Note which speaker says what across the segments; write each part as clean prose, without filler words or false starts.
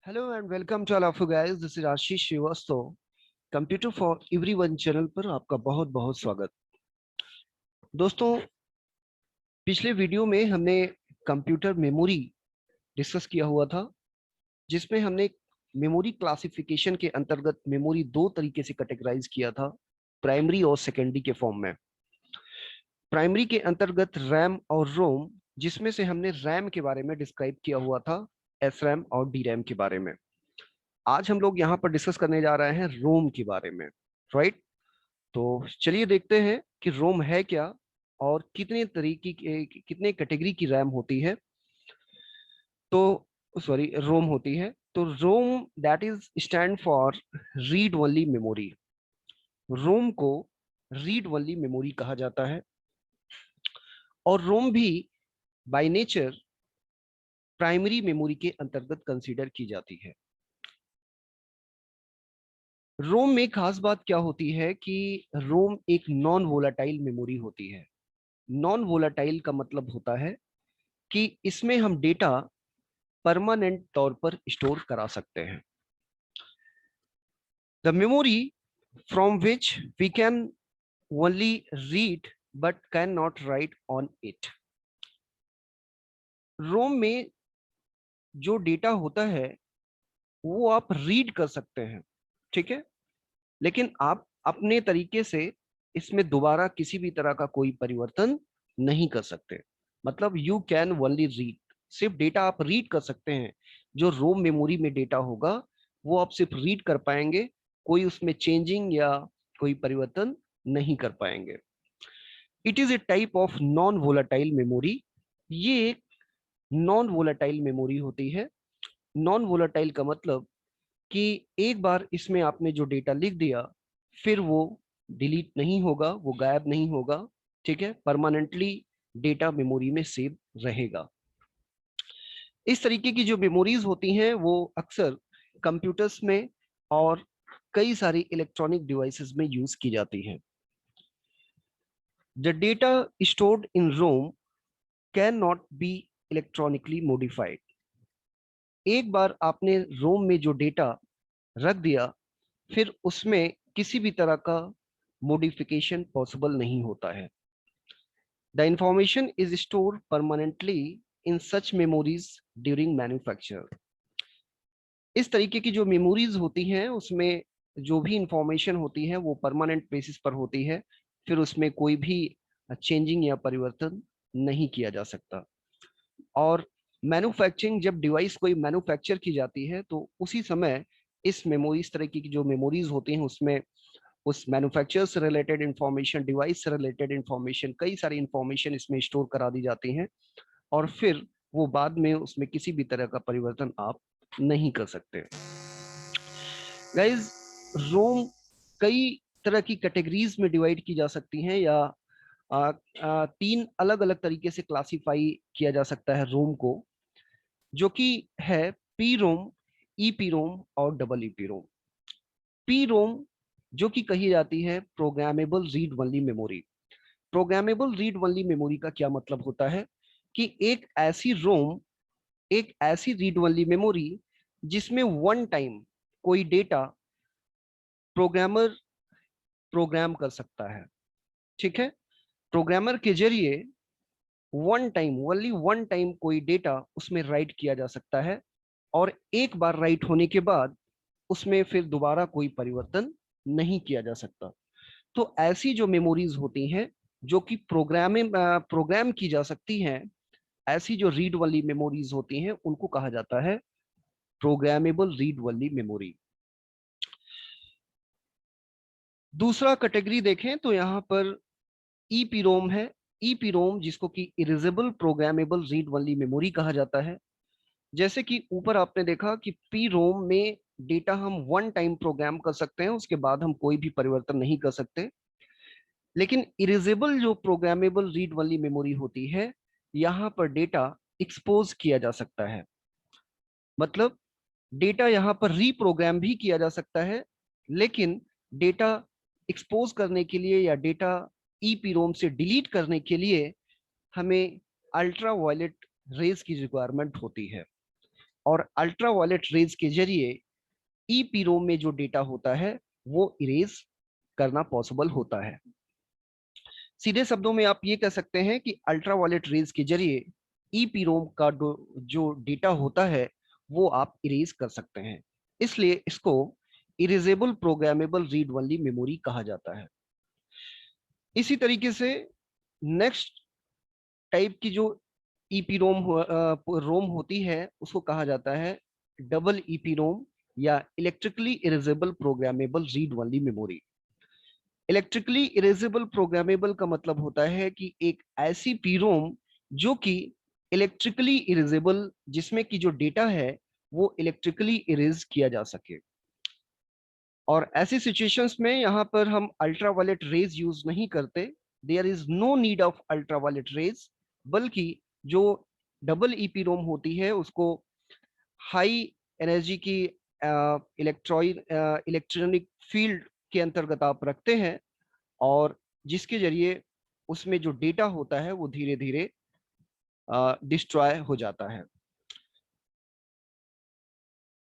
Speaker 1: Hello and welcome to all of you guys. This is Ashish Srivastava computer for everyone channel पर आपका बहुत बहुत स्वागत। दोस्तों, पिछले वीडियो में हमने कंप्यूटर मेमोरी डिस्कस किया हुआ था, जिसमें हमने मेमोरी क्लासिफिकेशन के अंतर्गत मेमोरी दो तरीके से कैटेगराइज किया था, प्राइमरी और सेकेंडरी के फॉर्म में। प्राइमरी के अंतर्गत रैम और रोम, जिसमें से हमने रैम के बारे में डिस्क्राइब किया हुआ था, एस रैम और डी रैम के बारे में। आज हम लोग यहाँ पर डिस्कस करने जा रहे हैं रोम के बारे में, राइट। तो चलिए देखते हैं कि रोम है क्या और कितने तरीके के कितने कैटेगरी की रैम होती है। तो सॉरी, रोम होती है। तो ROM that is stand for read only memory. ROM को रीड ओनली मेमोरी कहा जाता है और रोम भी बाय नेचर प्राइमरी मेमोरी के अंतर्गत कंसीडर की जाती है। रोम में खास बात क्या होती है कि रोम एक नॉन वोलाटाइल मेमोरी होती है। नॉन वोलाटाइल का मतलब होता है कि इसमें हम डेटा परमानेंट तौर पर स्टोर करा सकते हैं। The memory from which we can only read but can not write on it. ROM में जो डेटा होता है वो आप रीड कर सकते हैं, ठीक है, लेकिन आप अपने तरीके से इसमें दोबारा किसी भी तरह का कोई परिवर्तन नहीं कर सकते। मतलब यू कैन ओनली रीड, सिर्फ डेटा आप रीड कर सकते हैं। जो रोम मेमोरी में डेटा होगा वो आप सिर्फ रीड कर पाएंगे, कोई उसमें चेंजिंग या कोई परिवर्तन नहीं कर पाएंगे। It is a type of non volatile memory. ये एक नॉन वोलाटाइल मेमोरी होती है। नॉन वोलाटाइल का मतलब कि एक बार इसमें आपने जो डेटा लिख दिया फिर वो डिलीट नहीं होगा, वो गायब नहीं होगा, ठीक है, परमानेंटली डेटा मेमोरी में सेव रहेगा। इस तरीके की जो मेमोरीज होती हैं वो अक्सर कंप्यूटर्स में और कई सारी इलेक्ट्रॉनिक डिवाइसेस में यूज की जाती हैं। The data stored in ROM can not be electronically modified. एक बार आपने रोम में जो डेटा रख दिया फिर उसमें किसी भी तरह का मॉडिफिकेशन पॉसिबल नहीं होता है। The information is stored permanently in such memories during manufacture. इस तरीके की जो मेमोरीज होती हैं उसमें जो भी इंफॉर्मेशन होती है वो परमानेंट बेसिस पर होती है, फिर उसमें कोई भी चेंजिंग या परिवर्तन नहीं किया जा सकता। और मैन्युफैक्चरिंग, जब डिवाइस कोई मैन्युफैक्चर की जाती है तो उसी समय इस मेमोरी, इस तरह की जो मेमोरीज होती हैं उसमें उस मैन्युफैक्चर से रिलेटेड इंफॉर्मेशन, डिवाइस से रिलेटेड इंफॉर्मेशन, कई सारी इंफॉर्मेशन इसमें स्टोर करा दी जाती हैं और फिर वो बाद में उसमें किसी भी तरह का परिवर्तन आप नहीं कर सकते। गाइज, रोम कई तरह की कैटेगरीज में डिवाइड की जा सकती हैं या तीन अलग अलग तरीके से क्लासिफाई किया जा सकता है रोम को, जो कि है P ROM, E P ROM और double E P ROM. P ROM जो कि कही जाती है programmable read only memory. Programmable read only memory का क्या मतलब होता है कि एक ऐसी रोम, एक ऐसी रीड ओनली मेमोरी जिसमें वन टाइम कोई डेटा प्रोग्रामर प्रोग्राम कर सकता है, ठीक है। प्रोग्रामर के जरिए one time, only one time कोई डेटा उसमें राइट किया जा सकता है और एक बार राइट होने के बाद उसमें फिर दोबारा कोई परिवर्तन नहीं किया जा सकता। तो ऐसी जो मेमोरीज होती हैं जो कि प्रोग्राम की जा सकती हैं, ऐसी जो रीड वाली मेमोरीज होती हैं उनको कहा जाता है प्रोग्रामेबल रीड वाली मेमोरी। दूसरा कैटेगरी देखें तो यहाँ पर ईपीरोम है। ईपीरोम जिसको कि erasable programmable read only memory कहा जाता है। जैसे कि ऊपर आपने देखा कि पी रोम में डेटा हम वन टाइम प्रोग्राम कर सकते हैं, उसके बाद हम कोई भी परिवर्तन नहीं कर सकते। लेकिन इरेजेबल जो प्रोग्रामेबल रीड वाली मेमोरी होती है, यहाँ पर डेटा एक्सपोज किया जा सकता है। मतलब डेटा यहाँ पर रीप्रोग्राम भी किया जा सकता है, लेकिन डेटा एक्सपोज करने के लिए या डेटा ईपीरोम से डिलीट करने के लिए हमें अल्ट्रा वायलेट रेज की रिक्वायरमेंट होती है। और अल्ट्रावायलेट रेज के जरिए ईपीरोम में जो डेटा होता है वो इरेज करना पॉसिबल होता है। सीधे शब्दों में आप ये कह सकते हैं कि अल्ट्रावायलेट रेज के जरिए ईपीरोम का जो डेटा होता है वो आप इरेज कर सकते हैं, इसलिए इसको erasable programmable read only memory कहा जाता है। इसी तरीके से नेक्स्ट टाइप की जो ईपीरोम रोम होती है उसको कहा जाता है डबल ईपीरोम या electrically erasable programmable read only memory. Electrically erasable programmable का मतलब होता है कि एक ऐसी पीरोम जो कि इलेक्ट्रिकली इरेजेबल, जिसमें की जो डेटा है वो इलेक्ट्रिकली इरेज किया जा सके। और ऐसी सिचुएशंस में यहाँ पर हम अल्ट्रावायलेट रेज यूज नहीं करते, there is no need of ultraviolet rays, बल्कि जो डबल ईपीरोम होती है उसको हाई एनर्जी की इलेक्ट्रॉनिक फील्ड के अंतर्गत आप रखते हैं, और जिसके जरिए उसमें जो डेटा होता है वो धीरे धीरे डिस्ट्रॉय हो जाता है।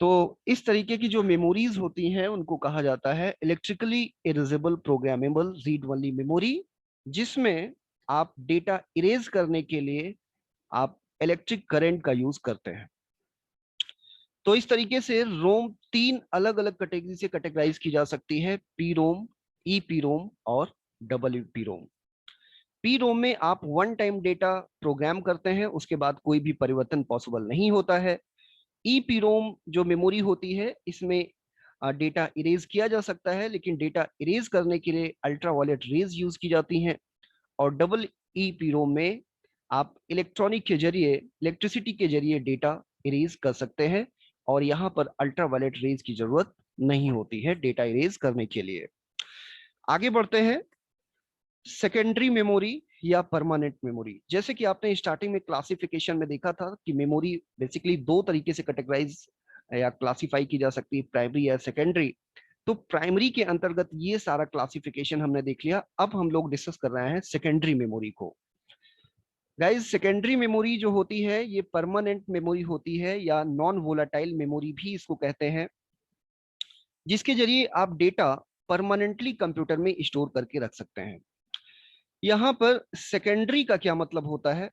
Speaker 1: तो इस तरीके की जो मेमोरीज होती हैं उनको कहा जाता है electrically erasable programmable read only memory, जिसमें आप डेटा इरेज करने के लिए आप इलेक्ट्रिक करंट का यूज करते हैं। तो इस तरीके से रोम तीन अलग अलग कैटेगरी से कैटेगराइज की जा सकती है, P ROM, E P ROM और double P ROM. P ROM में आप वन टाइम डेटा प्रोग्राम करते हैं, उसके बाद कोई भी परिवर्तन पॉसिबल नहीं होता है। ई पी रोम जो मेमोरी होती है इसमें डेटा इरेज किया जा सकता है, लेकिन डेटा इरेज करने के लिए अल्ट्रावायलेट रेज यूज की जाती हैं। और डबल ई पी रोम में आप इलेक्ट्रॉनिक के जरिए, इलेक्ट्रिसिटी के जरिए डेटा इरेज कर सकते हैं, और यहाँ पर अल्ट्रावायलेट रेज की जरूरत नहीं होती है डेटा इरेज करने के लिए। आगे बढ़ते हैं, सेकेंडरी मेमोरी या परमानेंट मेमोरी। जैसे कि आपने स्टार्टिंग में क्लासिफिकेशन में देखा था कि मेमोरी बेसिकली दो तरीके से कैटेगराइज या क्लासिफाई की जा सकती है, प्राइमरी या सेकेंडरी। तो प्राइमरी के अंतर्गत ये सारा क्लासिफिकेशन हमने देख लिया, अब हम लोग डिस्कस कर रहे हैं सेकेंडरी मेमोरी को। गाइज, सेकेंडरी मेमोरी जो होती है ये परमानेंट मेमोरी होती है, या नॉन वोलाटाइल मेमोरी भी इसको कहते हैं, जिसके जरिए आप डेटा परमानेंटली कंप्यूटर में स्टोर करके रख सकते हैं। यहाँ पर सेकेंडरी का क्या मतलब होता है,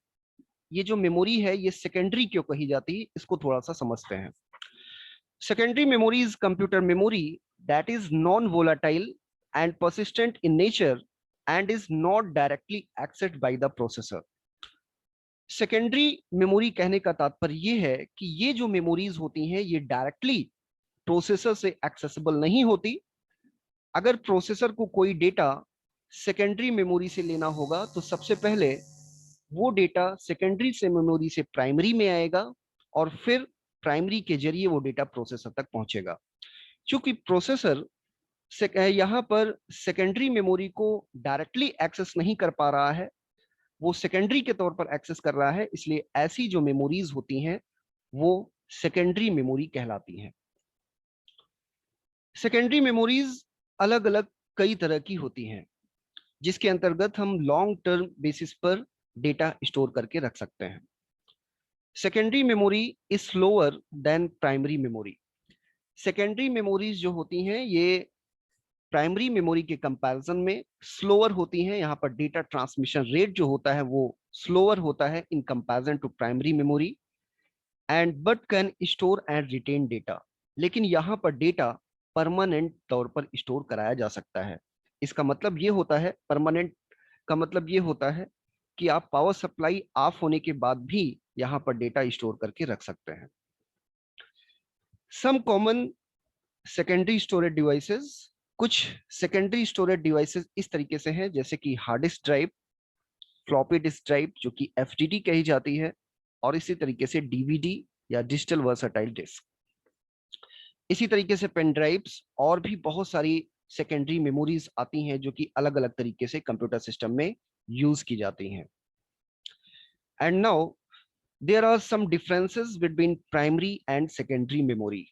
Speaker 1: ये जो मेमोरी है ये सेकेंडरी क्यों कही जाती है, इसको थोड़ा सा समझते हैं। Secondary memory is computer memory that is non volatile and persistent in nature and is not directly accessed by the processor। Secondary memory कहने का तात्पर्य ये है कि ये जो मेमोरीज होती हैं ये डायरेक्टली प्रोसेसर से एक्सेसिबल नहीं होती। अगर प्रोसेसर को कोई डेटा सेकेंडरी मेमोरी से लेना होगा तो सबसे पहले वो डेटा सेकेंडरी से मेमोरी से प्राइमरी में आएगा, और फिर प्राइमरी के जरिए वो डेटा प्रोसेसर तक पहुंचेगा। क्योंकि प्रोसेसर यहाँ पर सेकेंडरी मेमोरी को डायरेक्टली एक्सेस नहीं कर पा रहा है, वो सेकेंडरी के तौर पर एक्सेस कर रहा है, इसलिए ऐसी जो मेमोरीज होती हैं वो सेकेंडरी मेमोरी कहलाती हैं। सेकेंडरी मेमोरीज अलग अलग कई तरह की होती हैं, जिसके अंतर्गत हम लॉन्ग टर्म बेसिस पर डेटा स्टोर करके रख सकते हैं। Secondary memory is slower then primary memory. Secondary memories जो होती हैं ये प्राइमरी मेमोरी के कंपैरिजन में स्लोअर होती हैं। यहाँ पर डेटा ट्रांसमिशन रेट जो होता है वो स्लोअर होता है in comparison to primary memory, and but can store and retain data. लेकिन यहाँ पर डेटा परमानेंट तौर पर स्टोर कराया जा सकता है। इसका मतलब ये होता है, परमानेंट का मतलब ये होता है कि आप पावर सप्लाई ऑफ होने के बाद भी यहाँ पर डेटा स्टोर करके रख सकते हैं। Some common secondary storage devices, कुछ सेकेंडरी स्टोरेज डिवाइसेस इस तरीके से हैं, जैसे कि hard disk drive, floppy disk drive जो कि एफडीडी कही जाती है, और इसी तरीके से डीवीडी या डिजिटल वर्सटाइल डिस्क। इसी तरीके से पेन ड्राइव्स और भी बहुत सारी सेकेंडरी मेमोरीज आती हैं जो कि अलग अलग तरीके से कंप्यूटर सिस्टम में यूज की जाती हैं। And now there are some differences between primary and secondary memory.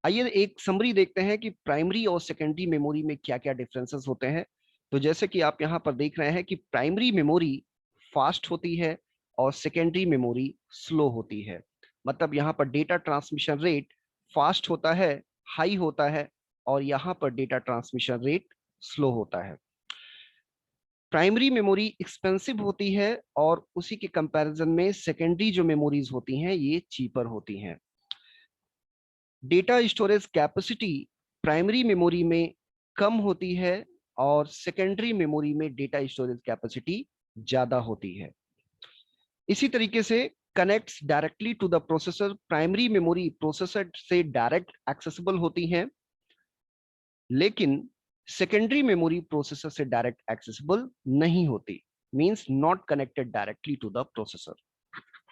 Speaker 1: आइए एक समरी देखते हैं कि प्राइमरी और सेकेंडरी मेमोरी में क्या क्या डिफरेंसेस होते हैं। तो जैसे कि आप यहाँ पर देख रहे हैं कि प्राइमरी मेमोरी फास्ट होती है और सेकेंडरी मेमोरी स्लो होती है। मतलब यहाँ पर डेटा ट्रांसमिशन रेट फास्ट होता है, हाई होता है, और यहाँ पर डेटा ट्रांसमिशन रेट स्लो होता है। प्राइमरी मेमोरी एक्सपेंसिव होती है और उसी के कंपैरिजन में सेकेंडरी जो मेमोरीज होती हैं ये चीपर होती हैं। Data storage capacity primary memory में कम होती है और सेकेंडरी मेमोरी में डेटा स्टोरेज कैपेसिटी ज्यादा होती है। इसी तरीके से connects directly to the processor, primary memory processor से डायरेक्ट एक्सेसिबल होती हैं, लेकिन सेकेंडरी मेमोरी प्रोसेसर से डायरेक्ट एक्सेसिबल नहीं होती, means not connected directly to the processor.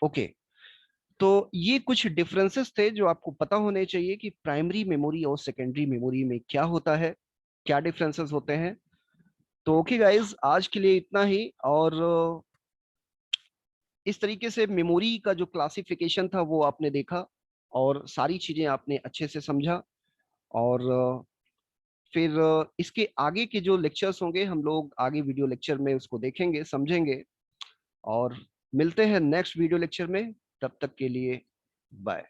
Speaker 1: Okay, तो ये कुछ डिफरेंसेस थे जो आपको पता होने चाहिए कि प्राइमरी मेमोरी और सेकेंडरी मेमोरी में क्या होता है, क्या डिफरेंसेस होते हैं। तो ओके गाइस, आज के लिए इतना ही। और इस तरीके से मेमोरी का जो क्लासिफिकेशन था वो आपने देखा और सारी चीजें आपने अच्छे से समझा। और फिर इसके आगे के जो लेक्चर्स होंगे हम लोग आगे वीडियो लेक्चर में उसको देखेंगे, समझेंगे, और मिलते हैं नेक्स्ट वीडियो लेक्चर में। तब तक के लिए बाय।